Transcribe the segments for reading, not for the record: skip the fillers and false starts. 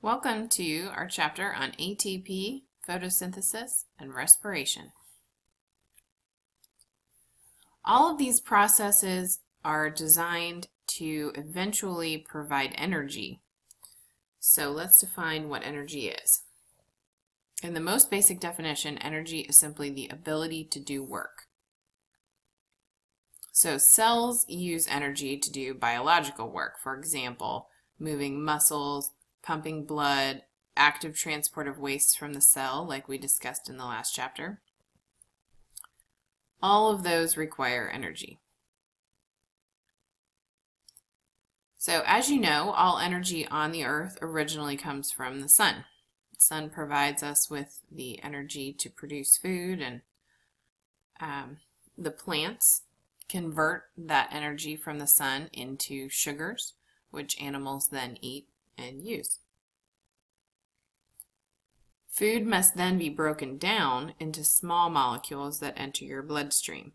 Welcome to our chapter on ATP, photosynthesis, and respiration. All of these processes are designed to eventually provide energy. So let's define what energy is. In the most basic definition, energy is simply the ability to do work. So cells use energy to do biological work, for example, moving muscles, pumping blood, active transport of waste from the cell, like we discussed in the last chapter. All of those require energy. So as you know, all energy on the earth originally comes from the sun. The sun provides us with the energy to produce food, and the plants convert that energy from the sun into sugars, which animals then eat and use. Food must then be broken down into small molecules that enter your bloodstream.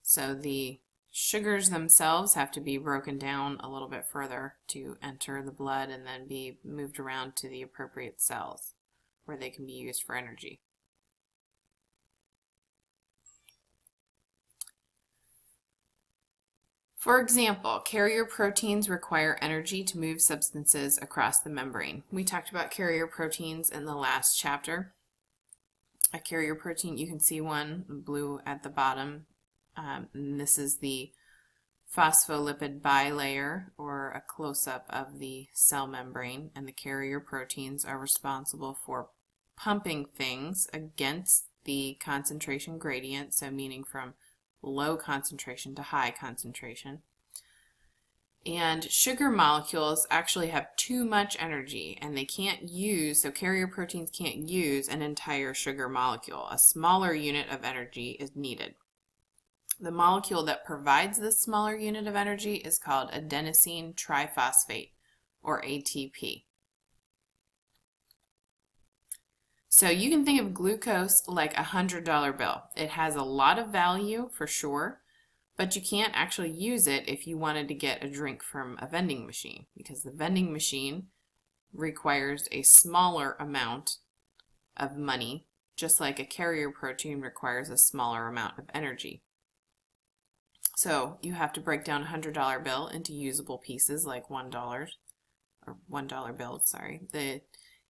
So the sugars themselves have to be broken down a little bit further to enter the blood and then be moved around to the appropriate cells where they can be used for energy. For example, carrier proteins require energy to move substances across the membrane. We talked about carrier proteins in the last chapter. A carrier protein, you can see one blue at the bottom. And this is the phospholipid bilayer, or a close-up of the cell membrane, and the carrier proteins are responsible for pumping things against the concentration gradient, so meaning from low concentration to high concentration. And sugar molecules actually have too much energy, and they can't use, so carrier proteins can't use an entire sugar molecule. A smaller unit of energy is needed. The molecule that provides this smaller unit of energy is called adenosine triphosphate, or ATP. So you can think of glucose like a $100 bill. It has a lot of value for sure, but you can't actually use it if you wanted to get a drink from a vending machine, because the vending machine requires a smaller amount of money, just like a carrier protein requires a smaller amount of energy. So you have to break down a $100 bill into usable pieces like $1 bills, sorry. The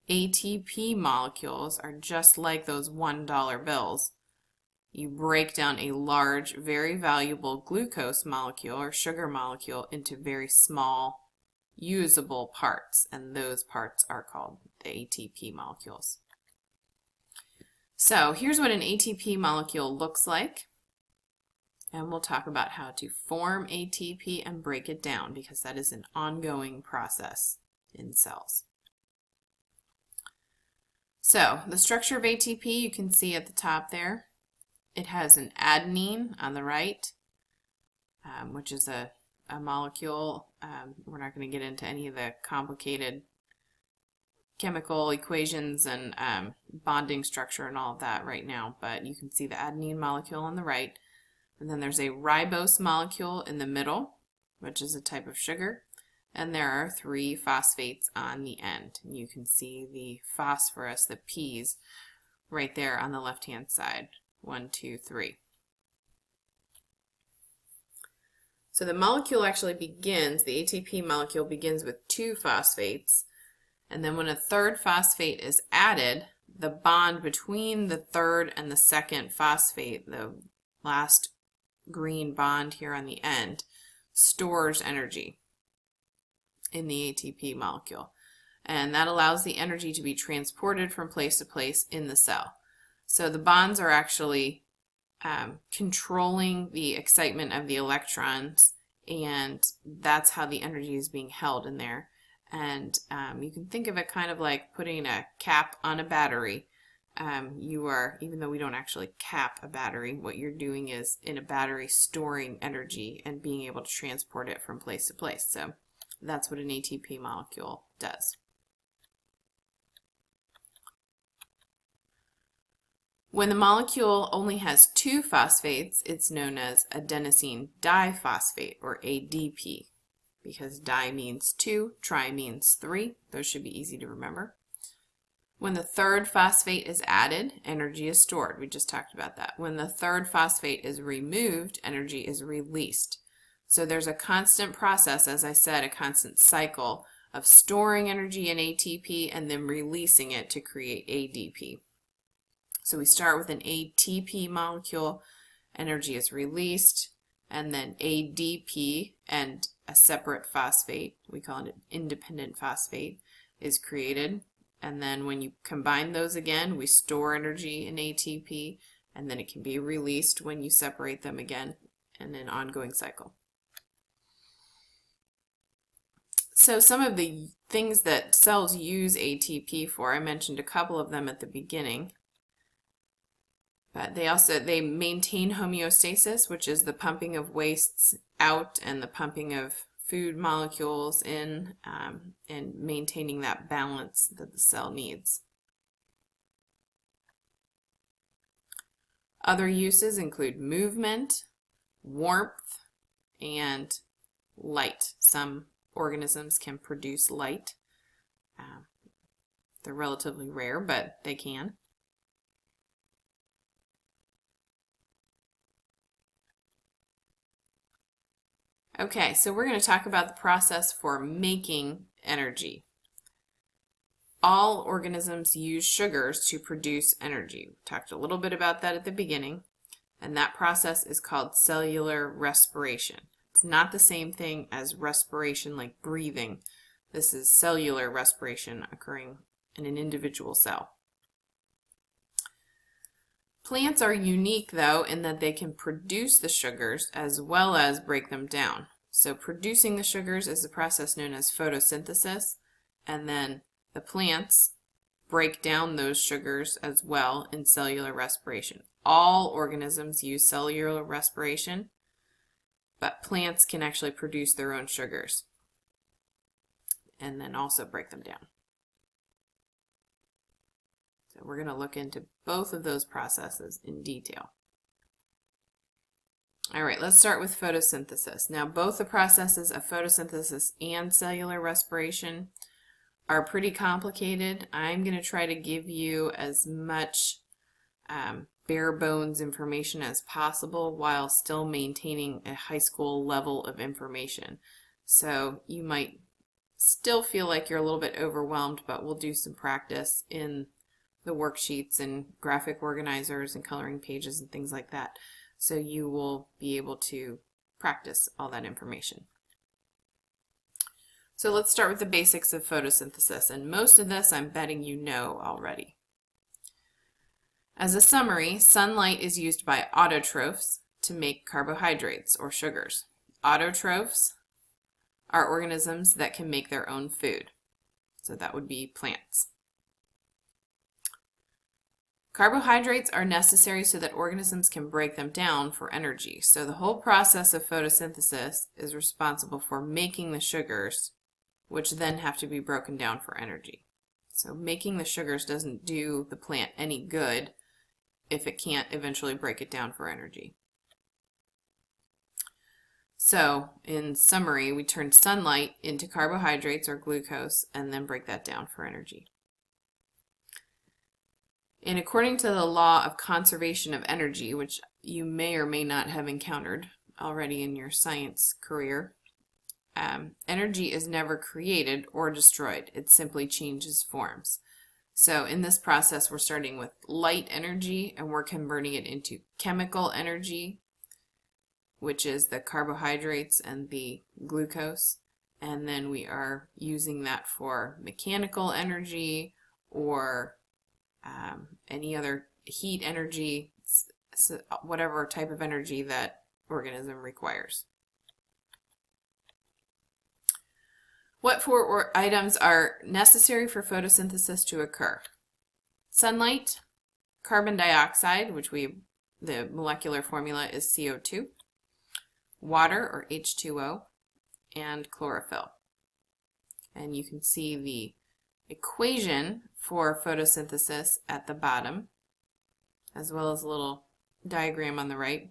ATP molecules are just like those $1 bills. You break down a large, very valuable glucose molecule or sugar molecule into very small, usable parts, and those parts are called the ATP molecules. So here's what an ATP molecule looks like, and we'll talk about how to form ATP and break it down, because that is an ongoing process in cells. So the structure of ATP you can see at the top there. It has an adenine on the right, which is a molecule. We're not going to get into any of the complicated chemical equations and bonding structure and all of that right now, but you can see the adenine molecule on the right. And then there's a ribose molecule in the middle, which is a type of sugar. And there are 3 phosphates on the end. And you can see the phosphorus, the P's, right there on the left-hand side. 1, 2, 3. So the molecule actually begins, the ATP molecule begins with 2 phosphates. And then when a 3rd phosphate is added, the bond between the 3rd and the 2nd phosphate, the last green bond here on the end, stores energy in the ATP molecule, and that allows the energy to be transported from place to place in the cell. So the bonds are actually controlling the excitement of the electrons, and that's how the energy is being held in there. And you can think of it kind of like putting a cap on a battery. You are, even though we don't actually cap a battery, what you're doing is in a battery storing energy and being able to transport it from place to place. So that's what an ATP molecule does. When the molecule only has 2 phosphates, it's known as adenosine diphosphate, or ADP. because di means 2, tri means 3. Those should be easy to remember. When the third phosphate is added, energy is stored. We just talked about that. When the third phosphate is removed, energy is released. So there's a constant process, as I said, a constant cycle of storing energy in ATP and then releasing it to create ADP. So we start with an ATP molecule, energy is released, and then ADP and a separate phosphate, we call it an independent phosphate, is created. And then when you combine those again, we store energy in ATP, and then it can be released when you separate them again in an ongoing cycle. So some of the things that cells use ATP for, I mentioned a couple of them at the beginning, but they maintain homeostasis, which is the pumping of wastes out and the pumping of food molecules in, and maintaining that balance that the cell needs. Other uses include movement, warmth, and light. Some organisms can produce light. They're relatively rare, but they can. Okay, so we're going to talk about the process for making energy. All organisms use sugars to produce energy. We talked a little bit about that at the beginning, and that process is called cellular respiration. It's not the same thing as respiration like breathing. This is cellular respiration occurring in an individual cell. Plants are unique, though, in that they can produce the sugars as well as break them down. So producing the sugars is a process known as photosynthesis, and then the plants break down those sugars as well in cellular respiration. All organisms use cellular respiration, but plants can actually produce their own sugars and then also break them down. So we're going to look into both of those processes in detail. All right, let's start with photosynthesis. Now, both the processes of photosynthesis and cellular respiration are pretty complicated. I'm going to try to give you as much bare bones information as possible while still maintaining a high school level of information. So you might still feel like you're a little bit overwhelmed, but we'll do some practice in the worksheets and graphic organizers and coloring pages and things like that. So you will be able to practice all that information. So let's start with the basics of photosynthesis, and most of this I'm betting you know already. As a summary, sunlight is used by autotrophs to make carbohydrates or sugars. Autotrophs are organisms that can make their own food. So that would be plants. Carbohydrates are necessary so that organisms can break them down for energy. So the whole process of photosynthesis is responsible for making the sugars, which then have to be broken down for energy. So making the sugars doesn't do the plant any good if it can't eventually break it down for energy. So in summary, we turn sunlight into carbohydrates or glucose and then break that down for energy. And according to the law of conservation of energy, which you may or may not have encountered already in your science career, energy is never created or destroyed. It simply changes forms. So in this process, we're starting with light energy and we're converting it into chemical energy, which is the carbohydrates and the glucose. And then we are using that for mechanical energy or any other heat energy, whatever type of energy that organism requires. What four items are necessary for photosynthesis to occur? Sunlight, carbon dioxide, which the molecular formula is CO2, water or H2O, and chlorophyll. And you can see the equation for photosynthesis at the bottom, as well as a little diagram on the right.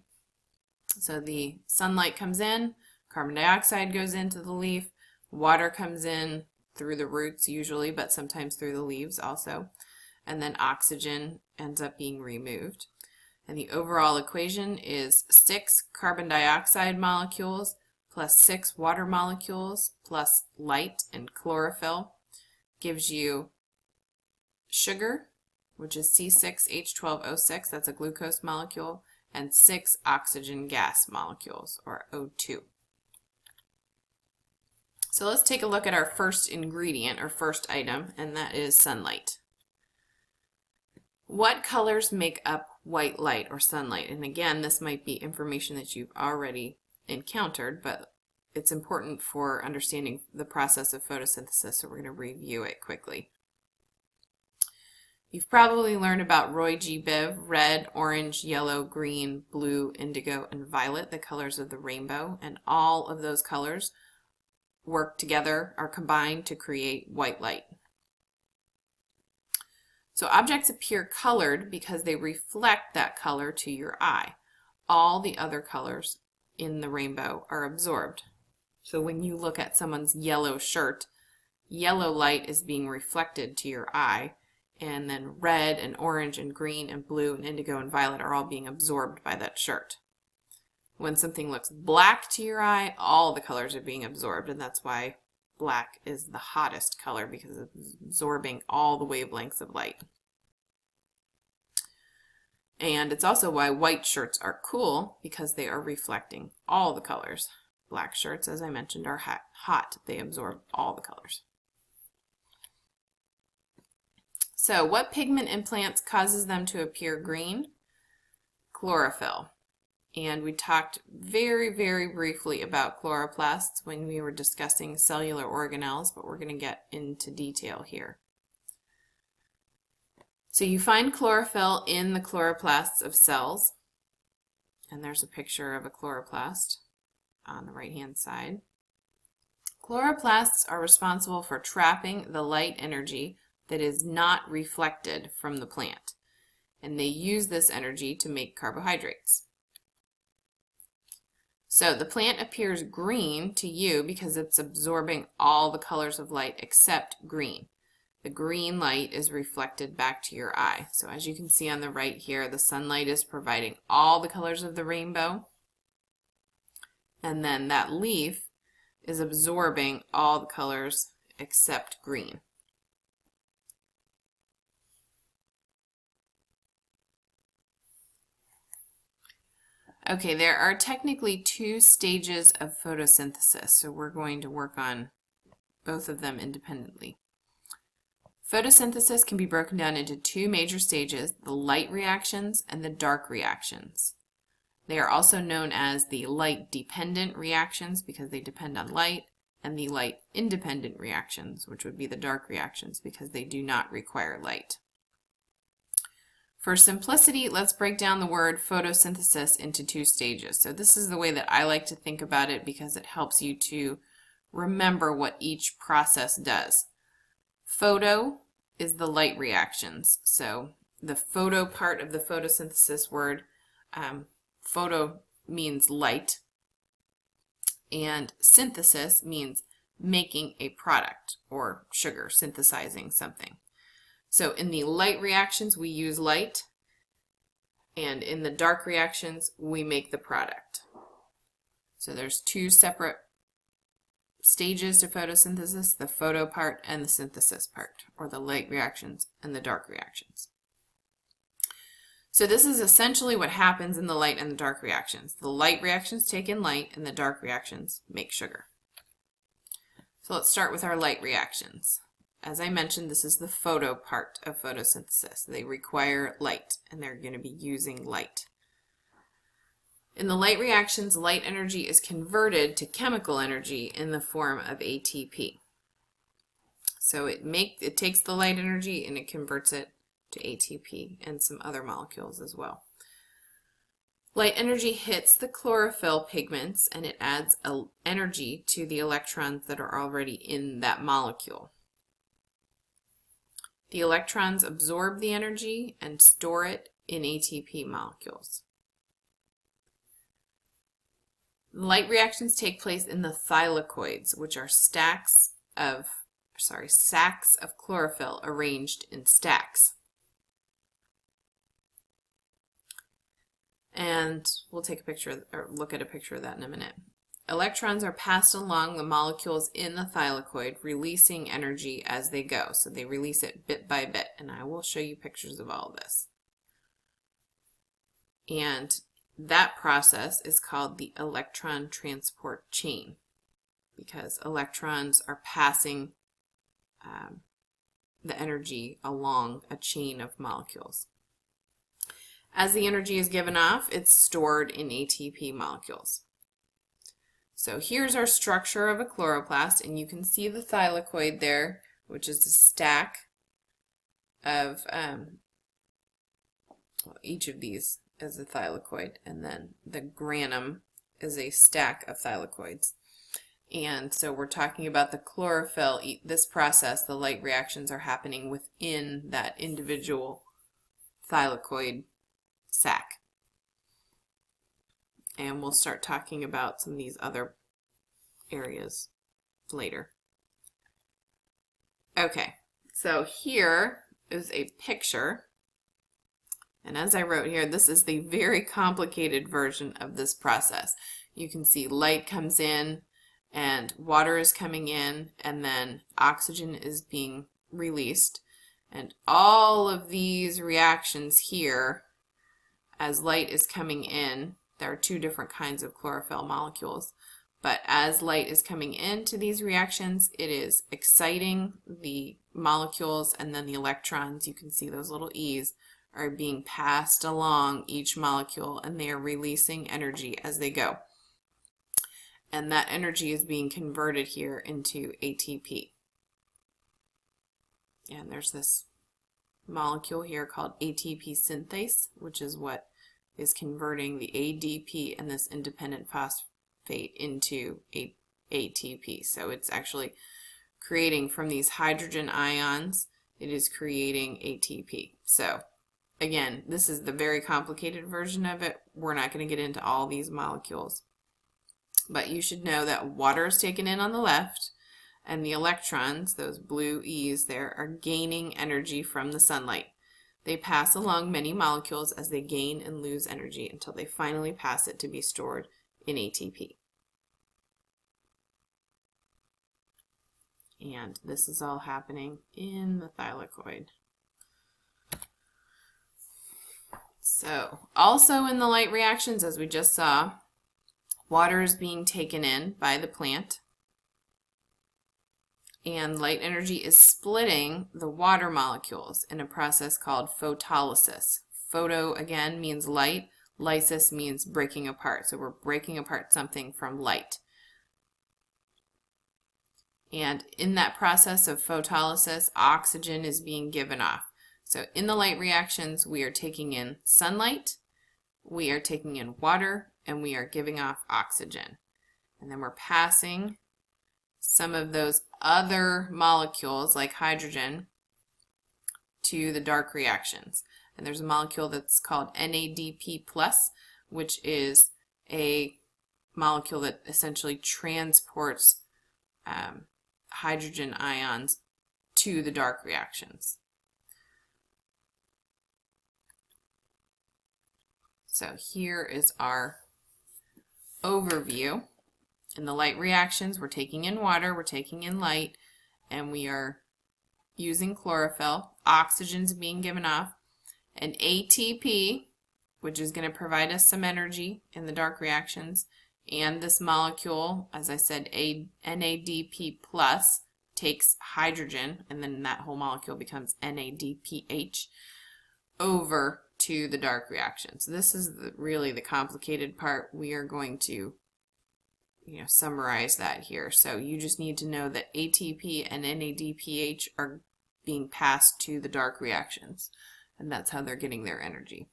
So the sunlight comes in, Carbon dioxide goes into the leaf, water comes in through the roots usually, but sometimes through the leaves also, and then oxygen ends up being removed. And the overall equation is 6 carbon dioxide molecules plus 6 water molecules plus light and chlorophyll gives you sugar, which is C6H12O6, that's a glucose molecule, and 6 oxygen gas molecules, or O2. So let's take a look at our first ingredient, or first item, and that is sunlight. What colors make up white light or sunlight? And again, this might be information that you've already encountered, but it's important for understanding the process of photosynthesis, so we're going to review it quickly. You've probably learned about Roy G. Biv, red, orange, yellow, green, blue, indigo, and violet, the colors of the rainbow, and all of those colors work together, are combined to create white light. So objects appear colored because they reflect that color to your eye. All the other colors in the rainbow are absorbed. So when you look at someone's yellow shirt, yellow light is being reflected to your eye, and then red and orange and green and blue and indigo and violet are all being absorbed by that shirt. When something looks black to your eye, all the colors are being absorbed, and that's why black is the hottest color, because it's absorbing all the wavelengths of light. And it's also why white shirts are cool, because they are reflecting all the colors. Black shirts, as I mentioned, are hot. They absorb all the colors. So what pigment in plants causes them to appear green? Chlorophyll. And we talked very, very briefly about chloroplasts when we were discussing cellular organelles, but we're going to get into detail here. So you find chlorophyll in the chloroplasts of cells, and there's a picture of a chloroplast on the right-hand side. Chloroplasts are responsible for trapping the light energy that is not reflected from the plant, and they use this energy to make carbohydrates. So the plant appears green to you because it's absorbing all the colors of light except green. The green light is reflected back to your eye. So as you can see on the right here, the sunlight is providing all the colors of the rainbow, and then that leaf is absorbing all the colors except green. Okay, there are technically 2 stages of photosynthesis, so we're going to work on both of them independently. Photosynthesis can be broken down into 2 major stages, the light reactions and the dark reactions. They are also known as the light-dependent reactions because they depend on light, and the light-independent reactions, which would be the dark reactions because they do not require light. For simplicity, let's break down the word photosynthesis into 2 stages. So this is the way that I like to think about it because it helps you to remember what each process does. Photo is the light reactions. So the photo part of the photosynthesis word, photo means light, and synthesis means making a product or sugar, synthesizing something. So in the light reactions, we use light, and in the dark reactions, we make the product. So there's 2 separate stages to photosynthesis, the photo part and the synthesis part, or the light reactions and the dark reactions. So this is essentially what happens in the light and the dark reactions. The light reactions take in light, and the dark reactions make sugar. So let's start with our light reactions. As I mentioned, this is the photo part of photosynthesis. They require light, and they're going to be using light. In the light reactions, light energy is converted to chemical energy in the form of ATP. So it takes the light energy and it converts it to ATP and some other molecules as well. Light energy hits the chlorophyll pigments, and it adds energy to the electrons that are already in that molecule. The electrons absorb the energy and store it in ATP molecules. Light reactions take place in the thylakoids, which are sacks of chlorophyll arranged in stacks. And we'll take a picture or look at a picture of that in a minute. Electrons are passed along the molecules in the thylakoid, releasing energy as they go. So they release it bit by bit, and I will show you pictures of all of this. And that process is called the electron transport chain, because electrons are passing the energy along a chain of molecules. As the energy is given off, it's stored in ATP molecules. So here's our structure of a chloroplast, and you can see the thylakoid there, which is a stack of, each of these is a thylakoid, and then the granum is a stack of thylakoids. And so we're talking about the chlorophyll. This process, the light reactions are happening within that individual thylakoid sac. And we'll start talking about some of these other areas later. Okay, so here is a picture. And as I wrote here, this is the very complicated version of this process. You can see light comes in and water is coming in, and then oxygen is being released. And all of these reactions here, as light is coming in, there are two different kinds of chlorophyll molecules. But as light is coming into these reactions, it is exciting the molecules, and then the electrons, you can see those little E's, are being passed along each molecule, and they are releasing energy as they go. And that energy is being converted here into ATP. And there's this molecule here called ATP synthase, which is what is converting the ADP and this independent phosphate into ATP. So it's actually creating, from these hydrogen ions, it is creating ATP. So again, this is the very complicated version of it. We're not going to get into all these molecules. But you should know that water is taken in on the left, and the electrons, those blue E's there, are gaining energy from the sunlight. They pass along many molecules as they gain and lose energy until they finally pass it to be stored in ATP. And this is all happening in the thylakoid. So, also in the light reactions, as we just saw, water is being taken in by the plant, and light energy is splitting the water molecules in a process called photolysis. Photo, again, means light. Lysis means breaking apart. So we're breaking apart something from light. And in that process of photolysis, oxygen is being given off. So in the light reactions, we are taking in sunlight, we are taking in water, and we are giving off oxygen. And then we're passing some of those other molecules, like hydrogen, to the dark reactions. And there's a molecule that's called NADP+, which is a molecule that essentially transports hydrogen ions to the dark reactions. So here is our overview. In the light reactions, we're taking in water, we're taking in light, and we are using chlorophyll. Oxygen's being given off. And ATP, which is going to provide us some energy in the dark reactions, and this molecule, as I said, NADP+, takes hydrogen, and then that whole molecule becomes NADPH, over to the dark reactions. So this is really the complicated part. We are going to summarize that here. So you just need to know that ATP and NADPH are being passed to the dark reactions, and that's how they're getting their energy.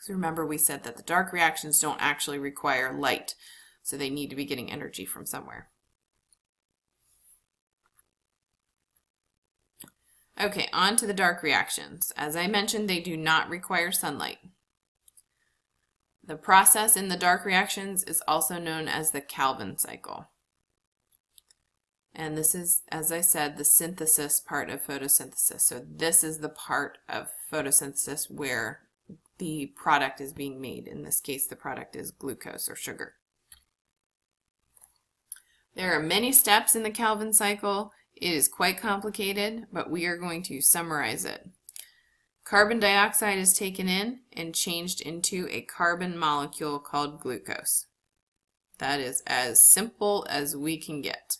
So remember, we said that the dark reactions don't actually require light, so they need to be getting energy from somewhere. Okay, on to the dark reactions. As I mentioned, they do not require sunlight. The process in the dark reactions is also known as the Calvin cycle. And this is, as I said, the synthesis part of photosynthesis. So this is the part of photosynthesis where the product is being made. In this case, the product is glucose or sugar. There are many steps in the Calvin cycle. It is quite complicated, but we are going to summarize it. Carbon dioxide is taken in and changed into a carbon molecule called glucose. That is as simple as we can get.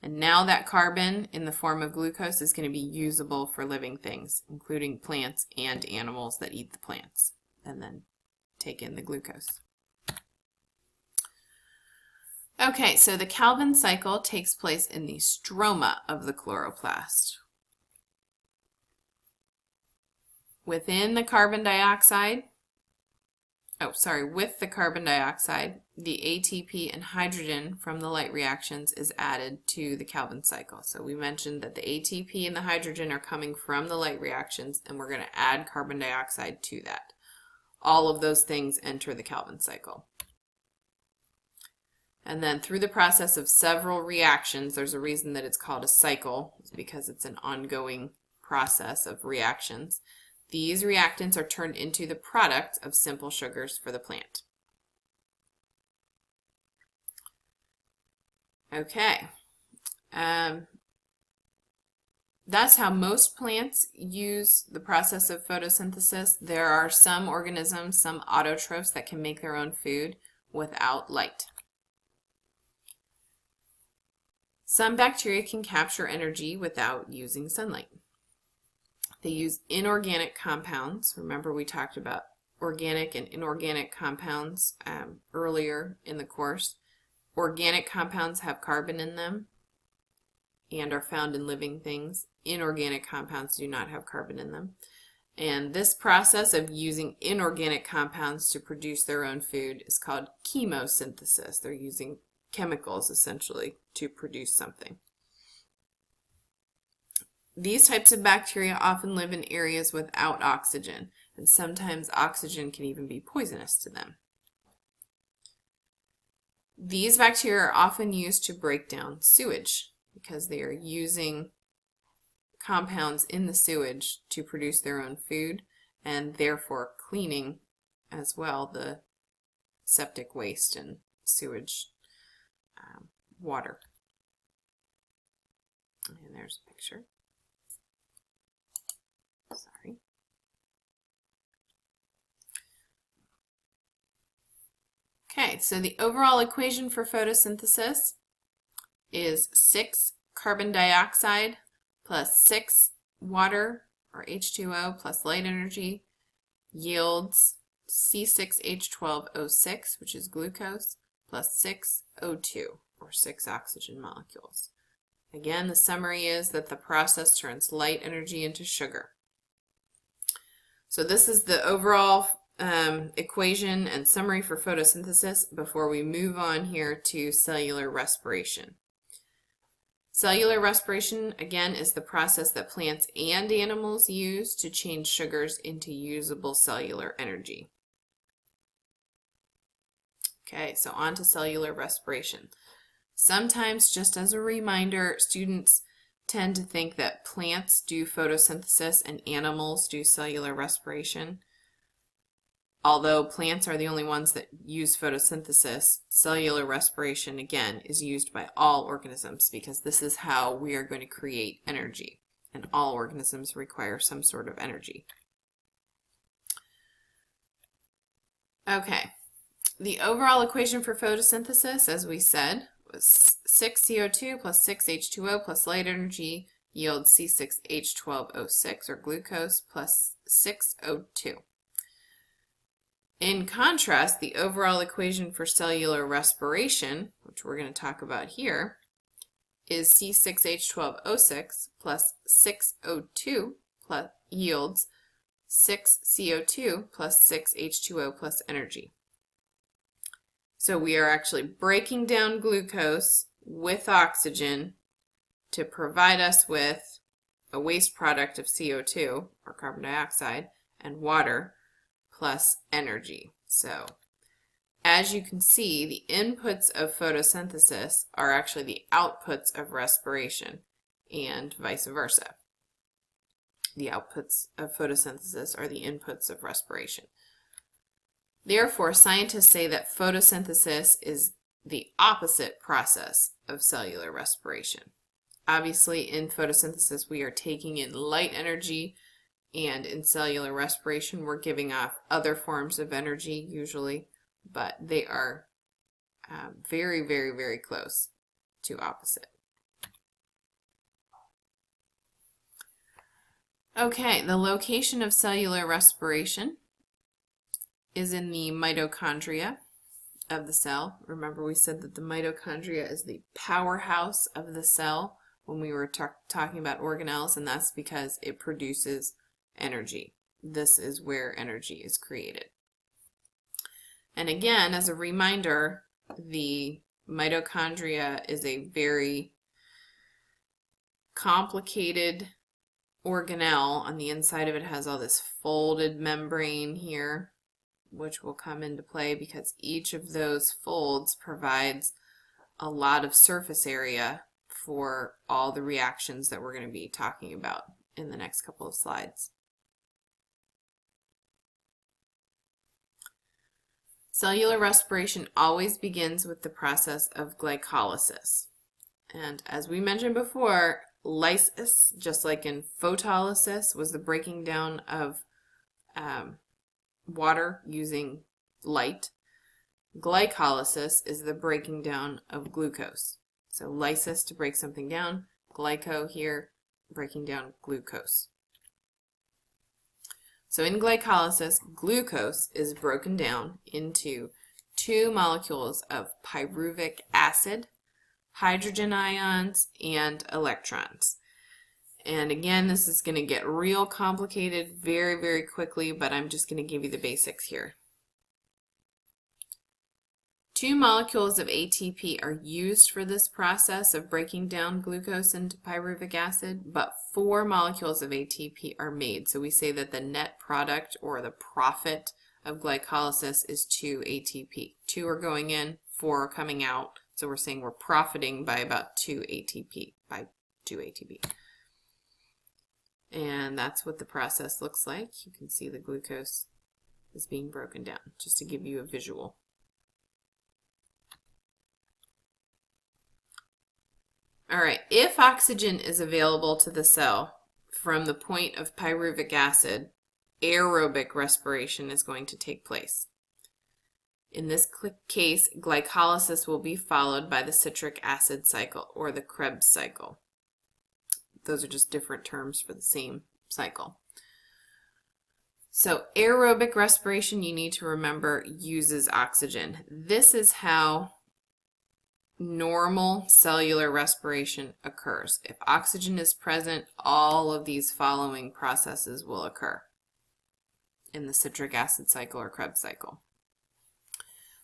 And now that carbon in the form of glucose is going to be usable for living things, including plants and animals that eat the plants and then take in the glucose. Okay, so the Calvin cycle takes place in the stroma of the chloroplast. Within the carbon dioxide, with the carbon dioxide, the ATP and hydrogen from the light reactions is added to the Calvin cycle. So we mentioned that the ATP and the hydrogen are coming from the light reactions, and we're going to add carbon dioxide to that. All of those things enter the Calvin cycle. And then through the process of several reactions, there's a reason that it's called a cycle, it's because it's an ongoing process of reactions. These reactants are turned into the product of simple sugars for the plant. Okay, that's how most plants use the process of photosynthesis. There are some organisms, some autotrophs, that can make their own food without light. Some bacteria can capture energy without using sunlight. They use inorganic compounds. Remember, we talked about organic and inorganic compounds earlier in the course. Organic compounds have carbon in them and are found in living things. Inorganic compounds do not have carbon in them. And this process of using inorganic compounds to produce their own food is called chemosynthesis. They're using chemicals, essentially, to produce something. These types of bacteria often live in areas without oxygen, and sometimes oxygen can even be poisonous to them. These bacteria are often used to break down sewage because they are using compounds in the sewage to produce their own food and therefore cleaning as well the septic waste and sewage water. And there's a picture. Sorry. Okay, so the overall equation for photosynthesis is 6 carbon dioxide plus 6 water, or H2O, plus light energy yields C6H12O6, which is glucose, plus 6 O2, or 6 oxygen molecules. Again, the summary is that the process turns light energy into sugar. So this is the overall equation and summary for photosynthesis before we move on here to cellular respiration. Cellular respiration, again, is the process that plants and animals use to change sugars into usable cellular energy. Okay, so on to cellular respiration. Sometimes, just as a reminder, students tend to think that plants do photosynthesis and animals do cellular respiration. Although plants are the only ones that use photosynthesis, cellular respiration, again, is used by all organisms because this is how we are going to create energy, and all organisms require some sort of energy. Okay, the overall equation for photosynthesis, as we said, was 6 CO2 plus 6 H2O plus light energy yields C6H12O6, or glucose, plus 6 O2. In contrast, the overall equation for cellular respiration, which we're going to talk about here, is C6H12O6 plus 6O2 plus yields 6 CO2 plus 6 H2O plus energy. So we are actually breaking down glucose with oxygen to provide us with a waste product of CO2, or carbon dioxide, and water, plus energy. So as you can see, the inputs of photosynthesis are actually the outputs of respiration, and vice versa. The outputs of photosynthesis are the inputs of respiration. Therefore, scientists say that photosynthesis is the opposite process of cellular respiration. Obviously, in photosynthesis, we are taking in light energy, and in cellular respiration, we're giving off other forms of energy usually, but they are very, very, very close to opposite. Okay, the location of cellular respiration is in the mitochondria of the cell. Remember, we said that the mitochondria is the powerhouse of the cell when we were talking about organelles, and that's because it produces energy. This is where energy is created. And again, as a reminder, the mitochondria is a very complicated organelle. On the inside of it has all this folded membrane here, which will come into play because each of those folds provides a lot of surface area for all the reactions that we're going to be talking about in the next couple of slides. Cellular respiration always begins with the process of glycolysis. And as we mentioned before, lysis, just like in photolysis, was the breaking down of water using light. Glycolysis is the breaking down of glucose. So lysis to break something down, glyco here, breaking down glucose. So in glycolysis, glucose is broken down into two molecules of pyruvic acid, hydrogen ions, and electrons. And again, this is going to get real complicated very, very quickly, but I'm just going to give you the basics here. Two molecules of ATP are used for this process of breaking down glucose into pyruvic acid, but 4 molecules of ATP are made. So we say that the net product or the profit of glycolysis is 2 ATP. 2 are going in, 4 are coming out. So we're saying we're profiting by about 2 ATP, And that's what the process looks like. You can see the glucose is being broken down, just to give you a visual. All right, if oxygen is available to the cell from the point of pyruvic acid, aerobic respiration is going to take place. In this case, glycolysis will be followed by the citric acid cycle or the Krebs cycle. Those are just different terms for the same cycle. So aerobic respiration, you need to remember, uses oxygen. This is how normal cellular respiration occurs. If oxygen is present, all of these following processes will occur in the citric acid cycle or Krebs cycle.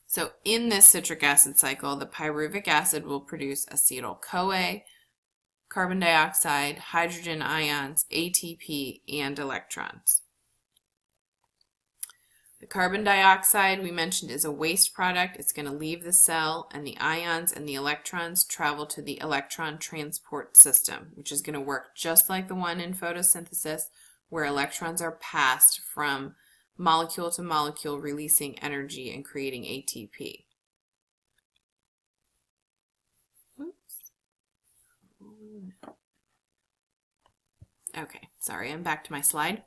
So in this citric acid cycle, the pyruvic acid will produce acetyl-CoA, carbon dioxide, hydrogen ions, ATP, and electrons. The carbon dioxide we mentioned is a waste product. It's going to leave the cell, and the ions and the electrons travel to the electron transport system, which is going to work just like the one in photosynthesis, where electrons are passed from molecule to molecule, releasing energy and creating ATP. Okay, sorry, I'm back to my slide.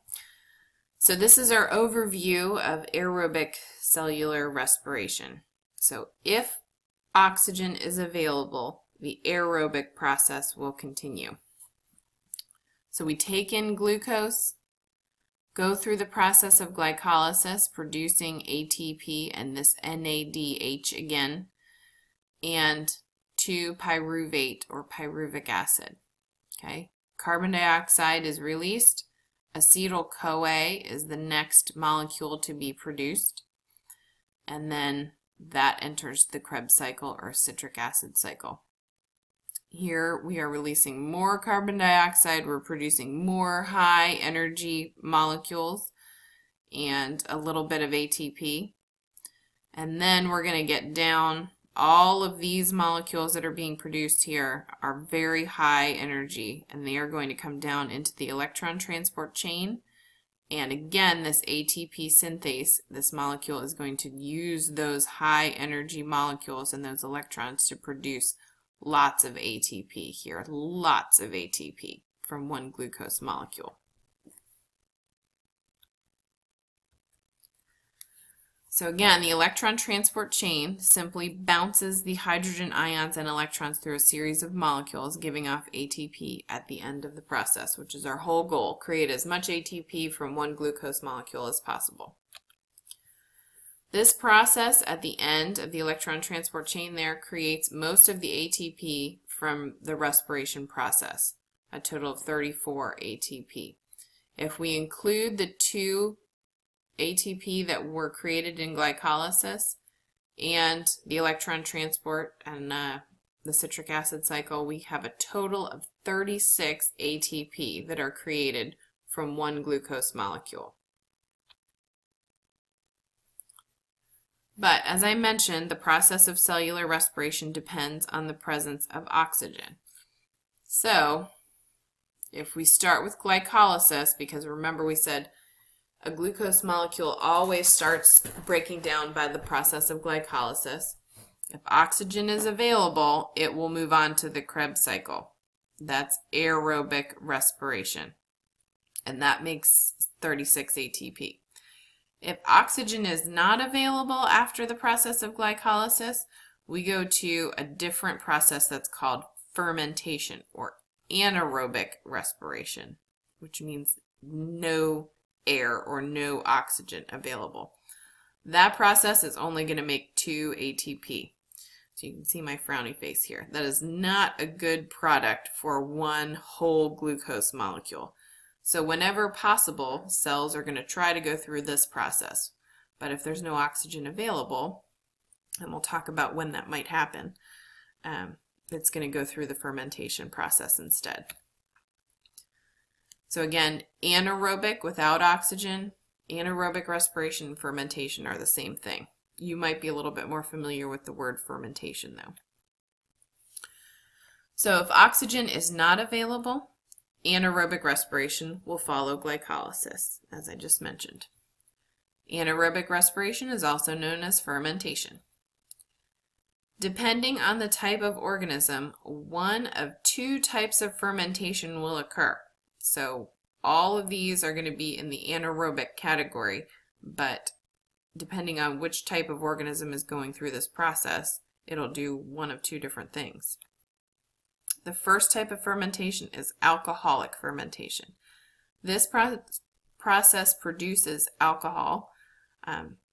So this is our overview of aerobic cellular respiration. So if oxygen is available, the aerobic process will continue. So we take in glucose, go through the process of glycolysis, producing ATP and this NADH again, and 2-pyruvate or pyruvic acid. Okay, carbon dioxide is released. Acetyl-CoA is the next molecule to be produced, and then that enters the Krebs cycle or citric acid cycle. Here we are releasing more carbon dioxide, we're producing more high energy molecules, and a little bit of ATP. And then we're going to get down, all of these molecules that are being produced here are very high energy, and they are going to come down into the electron transport chain. And again, this ATP synthase, this molecule is going to use those high energy molecules and those electrons to produce lots of ATP here, lots of ATP from one glucose molecule. So again, the electron transport chain simply bounces the hydrogen ions and electrons through a series of molecules, giving off ATP at the end of the process, which is our whole goal: create as much ATP from one glucose molecule as possible. This process at the end of the electron transport chain there creates most of the ATP from the respiration process, a total of 34 ATP. If we include the 2 ATP that were created in glycolysis and the electron transport and the citric acid cycle, we have a total of 36 ATP that are created from one glucose molecule. But as I mentioned, the process of cellular respiration depends on the presence of oxygen. So if we start with glycolysis, because remember we said a glucose molecule always starts breaking down by the process of glycolysis. If oxygen is available, it will move on to the Krebs cycle. That's aerobic respiration. And that makes 36 ATP. If oxygen is not available after the process of glycolysis, we go to a different process that's called fermentation or anaerobic respiration, which means no air or no oxygen available. That process is only going to make 2 ATP. So you can see my frowny face here. That is not a good product for one whole glucose molecule. So whenever possible, cells are going to try to go through this process. But if there's no oxygen available, and we'll talk about when that might happen, it's going to go through the fermentation process instead. So again, anaerobic without oxygen, anaerobic respiration and fermentation are the same thing. You might be a little bit more familiar with the word fermentation though. So if oxygen is not available, anaerobic respiration will follow glycolysis, as I just mentioned. Anaerobic respiration is also known as fermentation. Depending on the type of organism, one of 2 types of fermentation will occur. So all of these are going to be in the anaerobic category, but depending on which type of organism is going through this process, it'll do one of 2 different things. The first type of fermentation is alcoholic fermentation. This process produces alcohol,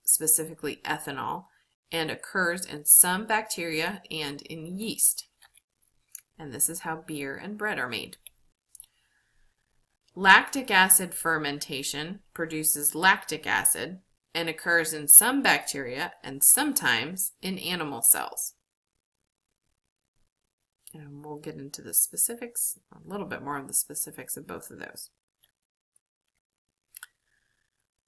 specifically ethanol, and occurs in some bacteria and in yeast. And this is how beer and bread are made. Lactic acid fermentation produces lactic acid and occurs in some bacteria and sometimes in animal cells. And we'll get into the specifics, a little bit more of the specifics of both of those.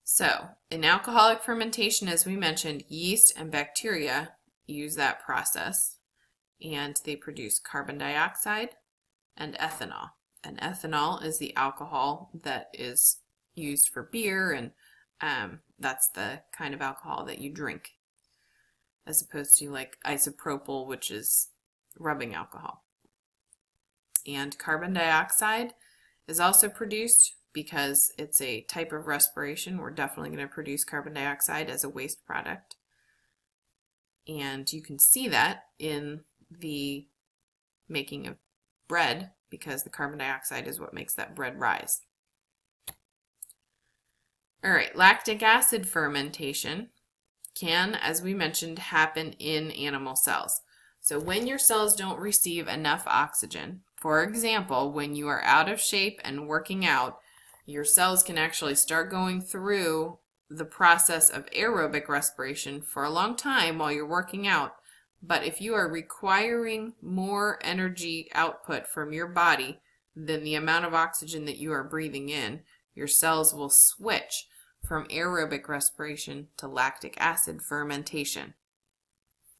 So, in alcoholic fermentation, as we mentioned, yeast and bacteria use that process, and they produce carbon dioxide and ethanol. And ethanol is the alcohol that is used for beer, and that's the kind of alcohol that you drink, as opposed to like isopropyl, which is rubbing alcohol. And carbon dioxide is also produced because it's a type of respiration. We're definitely going to produce carbon dioxide as a waste product. And you can see that in the making of bread, because the carbon dioxide is what makes that bread rise. All right, lactic acid fermentation can, as we mentioned, happen in animal cells. So when your cells don't receive enough oxygen, for example, when you are out of shape and working out, your cells can actually start going through the process of aerobic respiration for a long time while you're working out. But if you are requiring more energy output from your body than the amount of oxygen that you are breathing in, your cells will switch from aerobic respiration to lactic acid fermentation.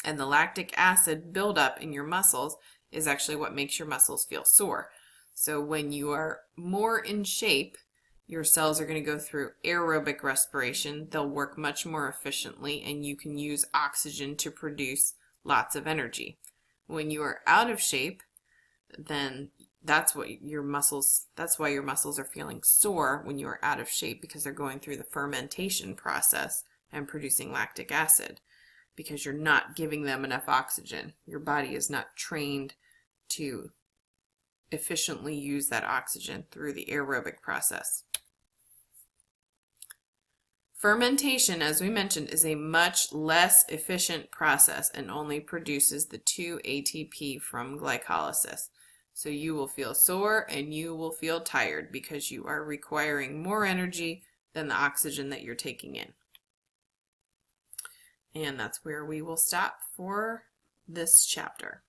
And the lactic acid buildup in your muscles is actually what makes your muscles feel sore. So when you are more in shape, your cells are going to go through aerobic respiration. They'll work much more efficiently, and you can use oxygen to produce lots of energy. When you are out of shape, then that's why your muscles are feeling sore when you are out of shape, because they're going through the fermentation process and producing lactic acid, because you're not giving them enough oxygen. Your body is not trained to efficiently use that oxygen through the aerobic process. Fermentation, as we mentioned, is a much less efficient process and only produces the 2 ATP from glycolysis. So you will feel sore and you will feel tired because you are requiring more energy than the oxygen that you're taking in. And that's where we will stop for this chapter.